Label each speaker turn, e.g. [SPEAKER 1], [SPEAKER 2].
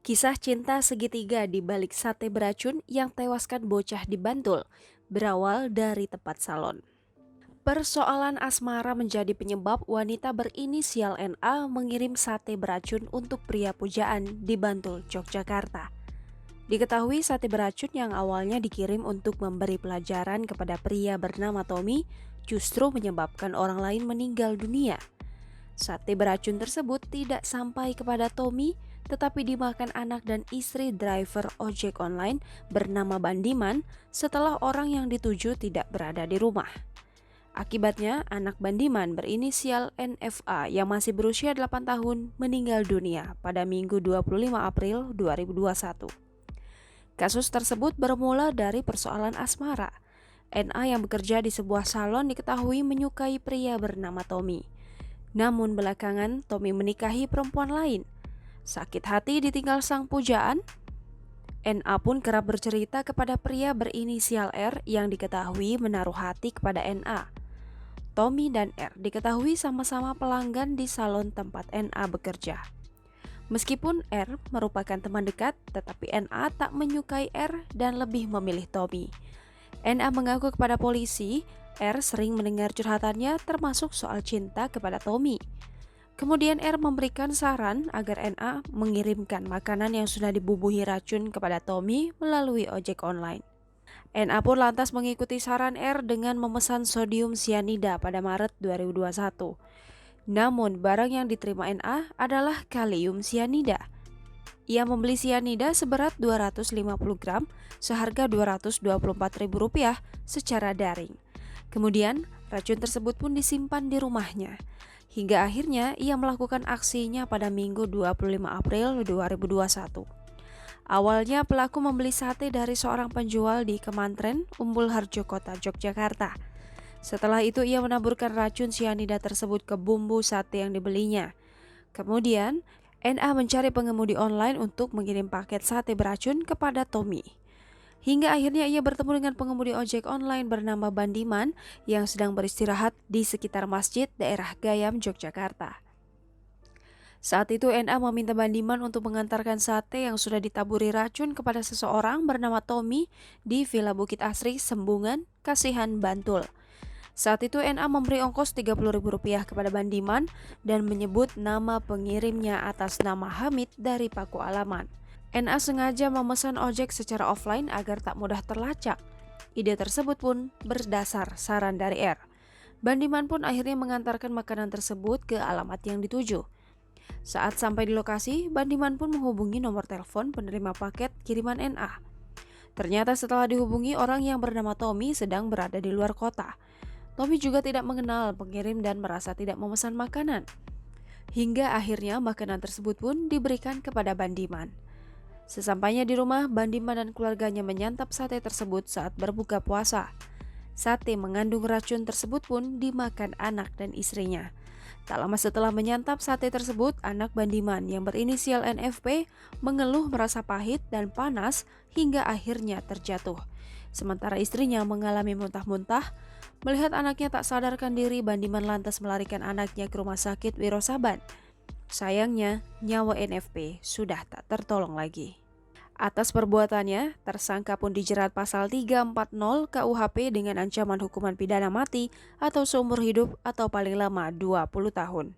[SPEAKER 1] Kisah cinta segitiga di balik sate beracun yang tewaskan bocah di Bantul berawal dari tempat salon. Persoalan asmara menjadi penyebab wanita berinisial NA mengirim sate beracun untuk pria pujaan di Bantul, Yogyakarta. Diketahui sate beracun yang awalnya dikirim untuk memberi pelajaran kepada pria bernama Tommy justru menyebabkan orang lain meninggal dunia. Sate beracun tersebut tidak sampai kepada Tommy, tetapi dimakan anak dan istri driver ojek online bernama Bandiman setelah orang yang dituju tidak berada di rumah. Akibatnya, anak Bandiman berinisial NFA yang masih berusia 8 tahun meninggal dunia pada Minggu 25 April 2021. Kasus tersebut bermula dari persoalan asmara. NA yang bekerja di sebuah salon diketahui menyukai pria bernama Tommy. Namun belakangan Tommy menikahi perempuan lain. Sakit hati ditinggal sang pujaan, NA pun kerap bercerita kepada pria berinisial R yang diketahui menaruh hati kepada NA. Tommy dan R diketahui sama-sama pelanggan di salon tempat NA bekerja. Meskipun R merupakan teman dekat, tetapi NA tak menyukai R dan lebih memilih Tommy. NA mengaku kepada polisi, R sering mendengar curhatannya termasuk soal cinta kepada Tommy. Kemudian R memberikan saran agar NA mengirimkan makanan yang sudah dibubuhi racun kepada Tommy melalui ojek online. NA pun lantas mengikuti saran R dengan memesan sodium cyanida pada Maret 2021. Namun barang yang diterima NA adalah kalium cyanida. Ia membeli cyanida seberat 250 gram seharga Rp224.000 secara daring. Kemudian, racun tersebut pun disimpan di rumahnya. Hingga akhirnya ia melakukan aksinya pada Minggu 25 April 2021. Awalnya pelaku membeli sate dari seorang penjual di Kemantren, Umbul Harjo Kota, Yogyakarta. Setelah itu ia menaburkan racun cyanida tersebut ke bumbu sate yang dibelinya. Kemudian, NA mencari pengemudi online untuk mengirim paket sate beracun kepada Tommy. Hingga akhirnya ia bertemu dengan pengemudi ojek online bernama Bandiman yang sedang beristirahat di sekitar masjid daerah Gayam, Yogyakarta. Saat itu NA meminta Bandiman untuk mengantarkan sate yang sudah ditaburi racun kepada seseorang bernama Tommy di Villa Bukit Asri, Sembungan, Kasihan, Bantul. Saat itu NA memberi ongkos Rp30.000 kepada Bandiman dan menyebut nama pengirimnya atas nama Hamid dari Paku Alaman. NA sengaja memesan ojek secara offline agar tak mudah terlacak. Ide tersebut pun berdasar saran dari R. Bandiman pun akhirnya mengantarkan makanan tersebut ke alamat yang dituju. Saat sampai di lokasi, Bandiman pun menghubungi nomor telepon penerima paket kiriman NA. Ternyata setelah dihubungi, orang yang bernama Tommy sedang berada di luar kota. Tommy juga tidak mengenal pengirim dan merasa tidak memesan makanan. Hingga akhirnya makanan tersebut pun diberikan kepada Bandiman. Sesampainya di rumah, Bandiman dan keluarganya menyantap sate tersebut saat berbuka puasa. Sate mengandung racun tersebut pun dimakan anak dan istrinya. Tak lama setelah menyantap sate tersebut, anak Bandiman yang berinisial NFP mengeluh merasa pahit dan panas hingga akhirnya terjatuh. Sementara istrinya mengalami muntah-muntah. Melihat anaknya tak sadarkan diri, Bandiman lantas melarikan anaknya ke rumah sakit Wiro Saban. Sayangnya, nyawa NFP sudah tak tertolong lagi. Atas perbuatannya, tersangka pun dijerat pasal 340 KUHP dengan ancaman hukuman pidana mati atau seumur hidup atau paling lama 20 tahun.